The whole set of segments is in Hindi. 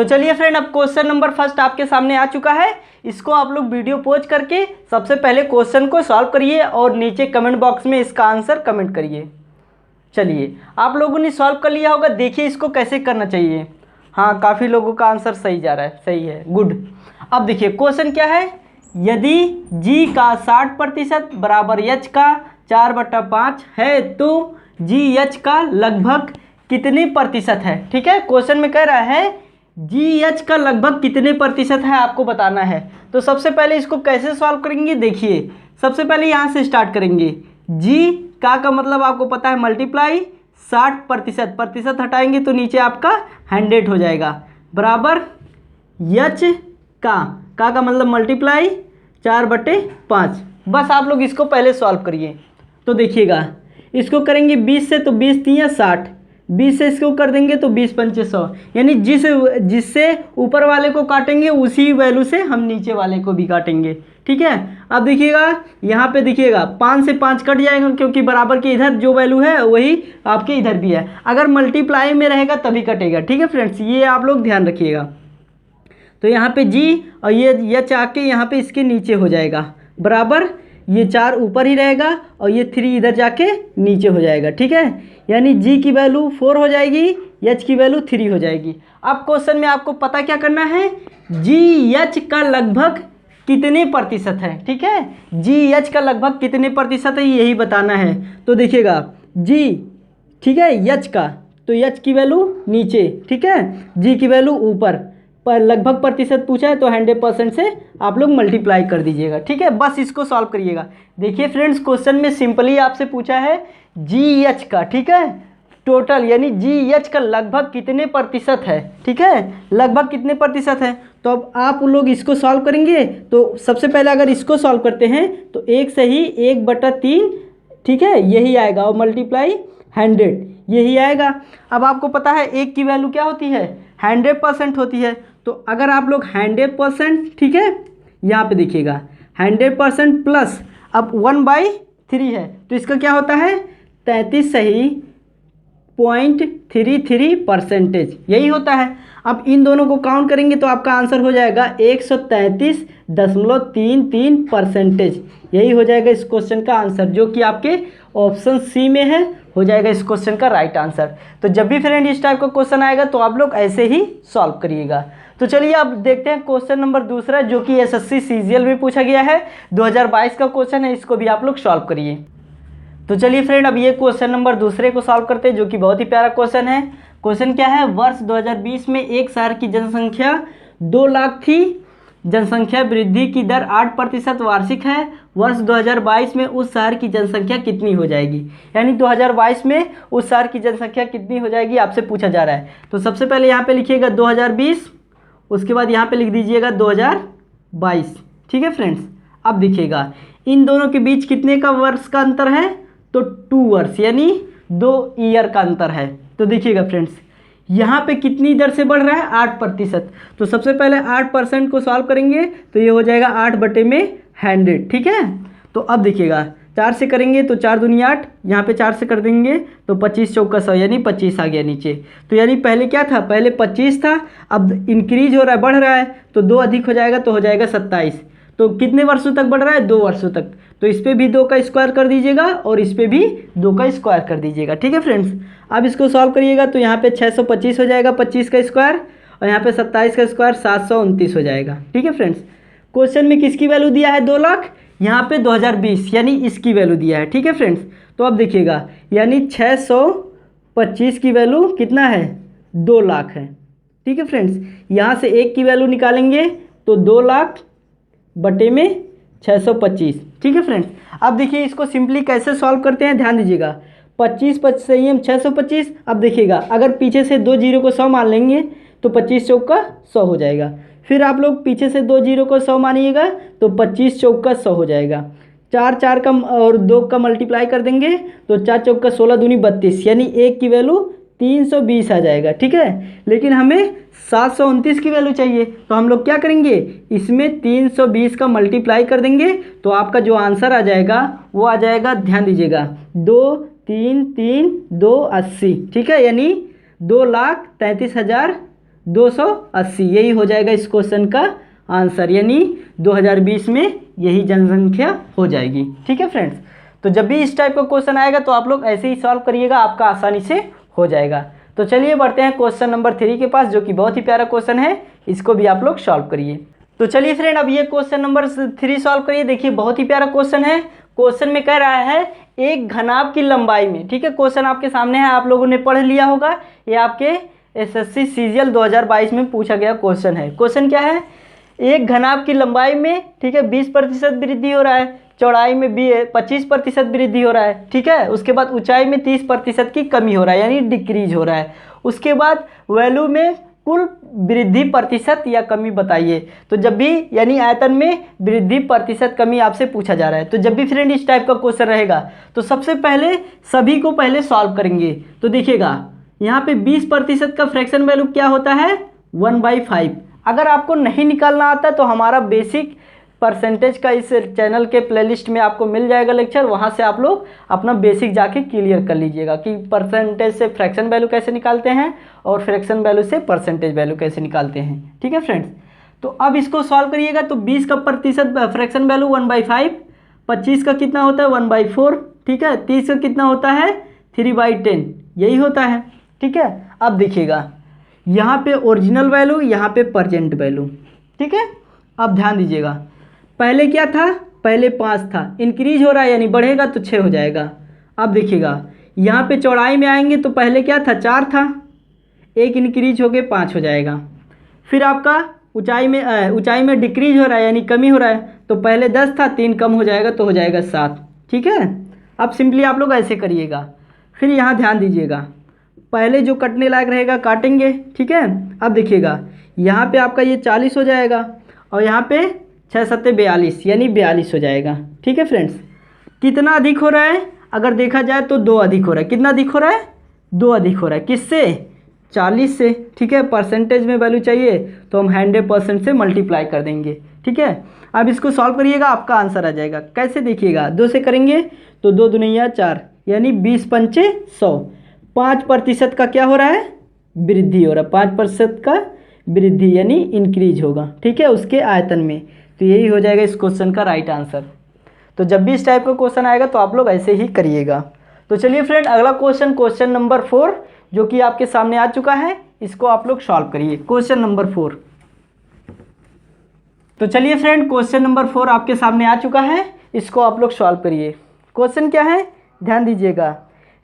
तो चलिए फ्रेंड, अब क्वेश्चन नंबर फर्स्ट आपके सामने आ चुका है। इसको आप लोग वीडियो पॉज करके सबसे पहले क्वेश्चन को सॉल्व करिए और नीचे कमेंट बॉक्स में इसका आंसर कमेंट करिए। चलिए, आप लोगों ने सॉल्व कर लिया होगा, देखिए इसको कैसे करना चाहिए। हाँ, काफ़ी लोगों का आंसर सही जा रहा है, सही है, गुड। अब देखिए क्वेश्चन क्या है, यदि g का 60% बराबर h का 4/5 है तो gh का लगभग कितने प्रतिशत है। ठीक है, क्वेश्चन में कह रहा है gh का लगभग कितने प्रतिशत है, आपको बताना है। तो सबसे पहले इसको कैसे सॉल्व करेंगे, देखिए सबसे पहले यहाँ से स्टार्ट करेंगे। g का मतलब आपको पता है मल्टीप्लाई 60%, प्रतिशत हटाएंगे तो नीचे आपका 100 हो जाएगा, बराबर h का मतलब मल्टीप्लाई 4/5। बस आप लोग इसको पहले सॉल्व करिए। तो देखिएगा, इसको करेंगे 20 से तो 20 3 60, 20 से इसको कर देंगे तो 20 5 100, यानी जिससे ऊपर वाले को काटेंगे उसी वैल्यू से हम नीचे वाले को भी काटेंगे। ठीक है, अब देखिएगा यहाँ पे देखिएगा 5 से 5 कट जाएगा, क्योंकि बराबर के इधर जो वैल्यू है वही आपके इधर भी है। अगर मल्टीप्लाई में रहेगा तभी कटेगा। ठीक है फ्रेंड्स, ये आप लोग ध्यान रखिएगा। तो यहाँ पे जी और ये एच आके यहाँ पे इसके नीचे हो जाएगा, बराबर ये 4 ऊपर ही रहेगा और ये 3 इधर जाके नीचे हो जाएगा। ठीक है, यानी जी की वैल्यू 4 हो जाएगी, एच की वैल्यू 3 हो जाएगी। अब क्वेश्चन में आपको पता क्या करना है, जी एच का लगभग कितने प्रतिशत है। ठीक है, जी एच का लगभग कितने प्रतिशत है यही बताना है। तो देखिएगा जी, ठीक है, एच का, तो एच की वैल्यू नीचे, ठीक है, जी की वैल्यू ऊपर, पर लगभग प्रतिशत पूछा है तो 100% से आप लोग मल्टीप्लाई कर दीजिएगा। ठीक है, बस इसको सॉल्व करिएगा। देखिए फ्रेंड्स, क्वेश्चन में सिंपली आपसे पूछा है जी एच का, ठीक है, टोटल यानी जी एच का लगभग कितने प्रतिशत है। ठीक है, लगभग कितने प्रतिशत है। तो अब आप लोग इसको सॉल्व करेंगे तो सबसे पहले अगर इसको सॉल्व करते हैं तो 1 से ही 1/3, ठीक है, यही आएगा और मल्टीप्लाई 100 यही आएगा। अब आपको पता है एक की वैल्यू क्या होती है, 100% होती है। तो अगर आप लोग 100%, ठीक है, यहाँ पे देखिएगा 100% प्लस अब 1/3 है तो इसका क्या होता है 33 सही 0.33%, यही होता है। अब इन दोनों को काउंट करेंगे तो आपका आंसर हो जाएगा 133.33%, यही हो जाएगा इस क्वेश्चन का आंसर, जो कि आपके ऑप्शन सी में है, हो जाएगा इस क्वेश्चन का राइट आंसर। तो जब भी फ्रेंड इस टाइप का क्वेश्चन आएगा तो आप लोग ऐसे ही सॉल्व करिएगा। तो चलिए अब देखते हैं क्वेश्चन नंबर दूसरा, जो कि एसएससी सीजीएल में पूछा गया है, 2022 का क्वेश्चन है, इसको भी आप लोग सॉल्व करिए। तो चलिए फ्रेंड, अब ये क्वेश्चन नंबर दूसरे को सॉल्व करते हैं, जो कि बहुत ही प्यारा क्वेश्चन है। क्वेश्चन क्या है, वर्ष 2020 में एक शहर की जनसंख्या 2 लाख थी, जनसंख्या वृद्धि की दर 8% वार्षिक है, वर्ष 2022 में उस शहर की जनसंख्या कितनी हो जाएगी। यानी 2022 में उस शहर की जनसंख्या कितनी हो जाएगी आपसे पूछा जा रहा है। तो सबसे पहले यहाँ पे लिखिएगा 2020, उसके बाद यहाँ पे लिख दीजिएगा 2022। ठीक है फ्रेंड्स, अब देखिएगा इन दोनों के बीच कितने का वर्ष का अंतर है, तो 2 वर्ष यानी 2 ईयर का अंतर है। तो देखिएगा फ्रेंड्स, यहाँ पे कितनी दर से बढ़ रहा है 8%। तो सबसे पहले 8% को सॉल्व करेंगे तो ये हो जाएगा 8/100। ठीक है, तो अब देखिएगा 4 से करेंगे तो 4 दूनी 8, यहाँ पे 4 से कर देंगे तो 25 चौका 100 यानी 25 आ गया नीचे। तो यानी पहले क्या था, पहले 25 था, अब इंक्रीज हो रहा है, बढ़ रहा है, तो 2 अधिक हो जाएगा तो हो जाएगा 27। तो कितने वर्षों तक बढ़ रहा है, 2 वर्षों तक। तो इस पर भी 2 का स्क्वायर कर दीजिएगा और इस पर भी 2 का स्क्वायर कर दीजिएगा। ठीक है फ्रेंड्स, अब इसको सॉल्व करिएगा तो यहाँ पे 625 हो जाएगा 25 का स्क्वायर, और यहाँ पे 27 का स्क्वायर 729 हो जाएगा। ठीक है फ्रेंड्स, क्वेश्चन में किसकी वैल्यू दिया है 2 लाख, यहाँ पे 2020 यानी इसकी वैल्यू दिया है। ठीक है फ्रेंड्स, तो अब देखिएगा यानी 625 की वैल्यू कितना है 2 लाख है। ठीक है फ्रेंड्स, यहाँ से 1 की वैल्यू निकालेंगे तो 2 लाख बटे में 625। ठीक है फ्रेंड्स, अब देखिए इसको सिंपली कैसे सॉल्व करते हैं, ध्यान दीजिएगा। 25 से ही हम 625। अब देखिएगा अगर पीछे से 2 जीरो को 100 मान लेंगे तो 25 चौका 100 हो जाएगा। फिर आप लोग पीछे से 2 जीरो को 100 मानिएगा तो 25 चौका 100 हो जाएगा। 4 का और 2 का मल्टीप्लाई कर देंगे तो 4 चौका 16 दूनी 32, यानी 1 की वैल्यू 320 आ जाएगा। ठीक है, लेकिन हमें 729 की वैल्यू चाहिए, तो हम लोग क्या करेंगे, इसमें 320 का मल्टीप्लाई कर देंगे तो आपका जो आंसर आ जाएगा वो आ जाएगा, ध्यान दीजिएगा, 2 3 3 2 80। ठीक है, यानी 2,33,000 280। यही हो जाएगा इस क्वेश्चन का आंसर, यानी 2020 में यही जनसंख्या हो जाएगी। ठीक है फ्रेंड्स, तो जब भी इस टाइप का क्वेश्चन आएगा तो आप लोग ऐसे ही सॉल्व करिएगा, आपका आसानी से हो जाएगा। तो चलिए बढ़ते हैं क्वेश्चन नंबर 3 के पास, जो कि बहुत ही प्यारा क्वेश्चन है, इसको भी आप लोग सॉल्व करिए। तो चलिए फ्रेंड, अब ये क्वेश्चन नंबर 3 सॉल्व करिए। देखिए बहुत ही प्यारा क्वेश्चन है। क्वेश्चन में कह रहा है एक घनाभ की लंबाई में, ठीक है, क्वेश्चन आपके सामने है, आप लोगों ने पढ़ लिया होगा, ये आपके एसएससी सीजीएल 2022 में पूछा गया क्वेश्चन है। क्वेश्चन क्या है, एक घनाभ की लंबाई में, ठीक है, 20% वृद्धि हो रहा है, चौड़ाई में 25% वृद्धि हो रहा है, ठीक है, उसके बाद ऊंचाई में 30% की कमी हो रहा है, यानी डिक्रीज हो रहा है। उसके बाद वैल्यू में कुल वृद्धि प्रतिशत या कमी बताइए। तो जब भी, यानी आयतन में वृद्धि प्रतिशत कमी आपसे पूछा जा रहा है, तो जब भी फ्रेंड इस टाइप का क्वेश्चन रहेगा तो सबसे पहले सभी को पहले सॉल्व करेंगे। तो देखिएगा यहाँ पे 20% का फ्रैक्शन वैल्यू क्या होता है, 1/5। अगर आपको नहीं निकालना आता तो हमारा बेसिक परसेंटेज का इस चैनल के प्लेलिस्ट में आपको मिल जाएगा लेक्चर, वहाँ से आप लोग अपना बेसिक जाके क्लियर कर लीजिएगा कि परसेंटेज से फ्रैक्शन वैल्यू कैसे निकालते हैं और फ्रैक्शन वैल्यू से परसेंटेज वैल्यू कैसे निकालते हैं। ठीक है फ्रेंड्स, तो अब इसको सॉल्व करिएगा। तो 20 का प्रतिशत फ्रैक्शन वैल्यू 1/5, 25 का कितना होता है 1/4, ठीक है, 30 का कितना होता है 3/10, यही होता है। ठीक है, अब देखिएगा यहाँ पे ओरिजिनल वैल्यू, यहाँ पे परसेंट वैल्यू, ठीक है। अब ध्यान दीजिएगा, पहले क्या था, पहले 5 था, इंक्रीज हो रहा है यानी बढ़ेगा तो 6 हो जाएगा। अब देखिएगा यहाँ पे चौड़ाई में आएंगे तो पहले क्या था 4 था, एक इंक्रीज होके 5 हो जाएगा। फिर आपका ऊंचाई में डिक्रीज हो रहा है यानी कमी हो रहा है, तो पहले 10 था, 3 कम हो जाएगा तो हो जाएगा 7। ठीक है, अब सिंपली आप लोग ऐसे करिएगा। फिर यहाँ ध्यान दीजिएगा, पहले जो कटने लायक रहेगा काटेंगे, ठीक है। अब देखिएगा यहाँ पे आपका ये 40 हो जाएगा और यहाँ पे 6 7 42 यानी 42 हो जाएगा। ठीक है फ्रेंड्स, कितना अधिक हो रहा है, अगर देखा जाए तो 2 अधिक हो रहा है। कितना अधिक हो रहा है, 2 अधिक हो रहा है, किससे, 40 से। ठीक है, परसेंटेज में वैल्यू चाहिए तो हम 100% से मल्टीप्लाई कर देंगे। ठीक है, अब इसको सॉल्व करिएगा, आपका आंसर आ जाएगा। कैसे देखिएगा, 2 से करेंगे तो 2 दूनिया 4 यानी 20 पंचे 100, 5% का क्या हो रहा है, वृद्धि हो रहा है, 5% का वृद्धि यानी इंक्रीज होगा। ठीक है, उसके आयतन में, तो यही हो जाएगा इस क्वेश्चन का राइट आंसर। तो जब भी इस टाइप का क्वेश्चन आएगा तो आप लोग ऐसे ही करिएगा। तो चलिए फ्रेंड, अगला क्वेश्चन नंबर 4 जो कि आपके सामने आ चुका है, इसको आप लोग सॉल्व करिए। क्वेश्चन नंबर 4, तो चलिए फ्रेंड क्वेश्चन नंबर 4 आपके सामने आ चुका है, इसको आप लोग सॉल्व करिए। क्वेश्चन क्या है, ध्यान दीजिएगा,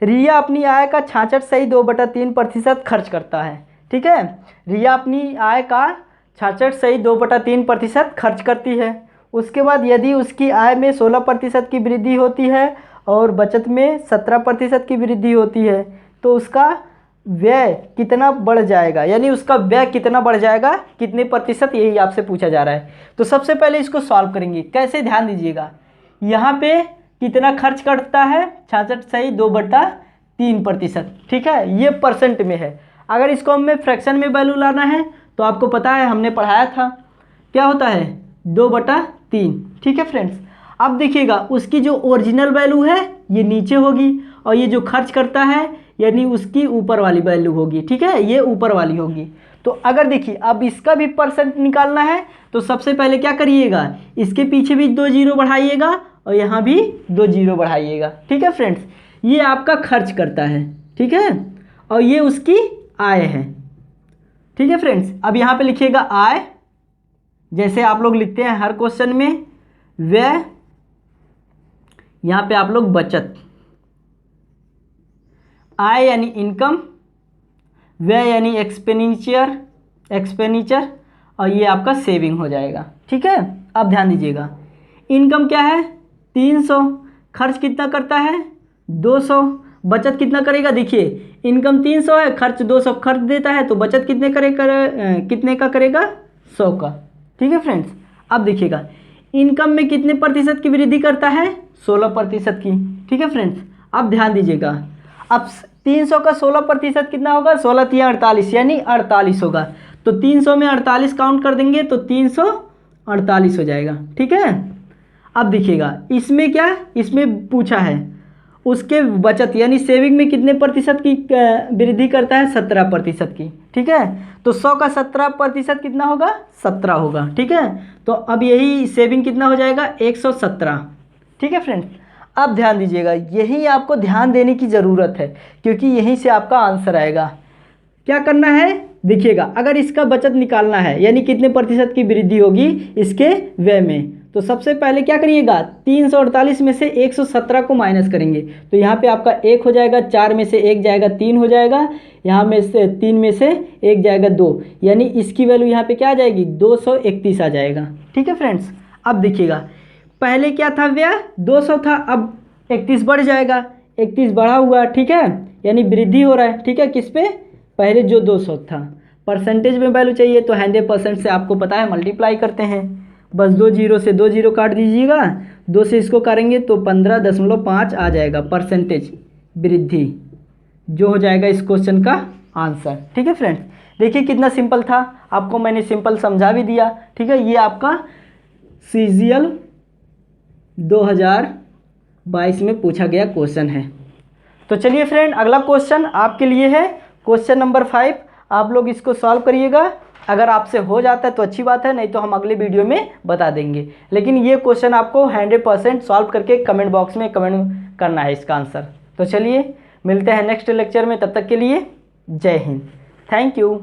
रिया अपनी आय का 66.2/3% खर्च करता है। ठीक है, रिया अपनी आय का 66.2/3% खर्च करती है। उसके बाद यदि उसकी आय में 16% की वृद्धि होती है और बचत में 17% की वृद्धि होती है, तो उसका व्यय कितना बढ़ जाएगा, यानी उसका व्यय कितना बढ़ जाएगा, कितने प्रतिशत, यही आपसे पूछा जा रहा है। तो सबसे पहले इसको सॉल्व करेंगे। कैसे, ध्यान दीजिएगा, यहाँ पे कितना खर्च करता है, 66.2/3%। ठीक है, ये परसेंट में है। अगर इसको हमें फ्रैक्शन में वैल्यू लाना है तो आपको पता है, हमने पढ़ाया था, क्या होता है 2/3। ठीक है फ्रेंड्स, अब देखिएगा उसकी जो ओरिजिनल वैल्यू है ये नीचे होगी और ये जो खर्च करता है यानी उसकी ऊपर वाली वैल्यू होगी। ठीक है, ये ऊपर वाली होगी। तो अगर देखिए अब इसका भी परसेंट निकालना है तो सबसे पहले क्या करिएगा, इसके पीछे भी 2 जीरो बढ़ाइएगा और यहाँ भी 2 जीरो बढ़ाइएगा। ठीक है फ्रेंड्स, ये आपका खर्च करता है, ठीक है, और ये उसकी आय है। ठीक है फ्रेंड्स, अब यहाँ पे लिखिएगा आय, जैसे आप लोग लिखते हैं हर क्वेश्चन में, व्यय, यहाँ पे आप लोग बचत, आय यानी इनकम, व्यय यानी एक्सपेंडिचर और ये आपका सेविंग हो जाएगा। ठीक है, अब ध्यान दीजिएगा, इनकम क्या है 300, खर्च कितना करता है 200, बचत कितना करेगा, देखिए इनकम 300 है, खर्च 200 खर्च देता है, तो बचत कितने कितने का करेगा 100 का। ठीक है फ्रेंड्स, अब देखिएगा इनकम में कितने प्रतिशत की वृद्धि करता है, 16% की। ठीक है फ्रेंड्स, अब ध्यान दीजिएगा, अब 300 का 16% कितना होगा, 16 3 48 यानी 48 होगा। तो 300 में 48 काउंट कर देंगे तो 348 हो जाएगा। ठीक है, अब देखिएगा इसमें क्या, इसमें पूछा है उसके बचत यानी सेविंग में कितने प्रतिशत की वृद्धि करता है, 17% की। ठीक है, तो 100 का 17% कितना होगा, 17 होगा। ठीक है, तो अब यही सेविंग कितना हो जाएगा, 117। ठीक है फ्रेंड्स, अब ध्यान दीजिएगा, यही आपको ध्यान देने की ज़रूरत है क्योंकि यहीं से आपका आंसर आएगा। क्या करना है, देखिएगा, अगर इसका बचत निकालना है यानी कितने प्रतिशत की वृद्धि होगी इसके व्यय में, तो सबसे पहले क्या करिएगा, 348 में से 117 को माइनस करेंगे। तो यहाँ पे आपका 1 हो जाएगा, 4 में से 1 जाएगा 3 हो जाएगा, यहाँ में से 3 में से 1 जाएगा 2, यानी इसकी वैल्यू यहाँ पे क्या आ जाएगी, 231 आ जाएगा। ठीक है फ्रेंड्स, अब देखिएगा, पहले क्या था, व्यय 200 था, अब 31 बढ़ जाएगा, 31 बढ़ा हुआ। ठीक है, यानी वृद्धि हो रहा है। ठीक है, किस पे, पहले जो 200 था, परसेंटेज में वैल्यू चाहिए तो 100% से आपको पता है मल्टीप्लाई करते हैं, बस 2 जीरो से 2 जीरो काट दीजिएगा, 2 से इसको काटेंगे तो 15.5 आ जाएगा परसेंटेज वृद्धि, जो हो जाएगा इस क्वेश्चन का आंसर। ठीक है फ्रेंड्स, देखिए कितना सिंपल था, आपको मैंने सिंपल समझा भी दिया। ठीक है, ये आपका CGL 2022 में पूछा गया क्वेश्चन है। तो चलिए फ्रेंड, अगला क्वेश्चन आपके लिए है, क्वेश्चन नंबर 5। आप लोग इसको सॉल्व करिएगा, अगर आपसे हो जाता है तो अच्छी बात है, नहीं तो हम अगले वीडियो में बता देंगे। लेकिन ये क्वेश्चन आपको 100% सॉल्व करके कमेंट बॉक्स में कमेंट करना है इसका आंसर। तो चलिए मिलते हैं नेक्स्ट लेक्चर में, तब तक के लिए जय हिंद, थैंक यू।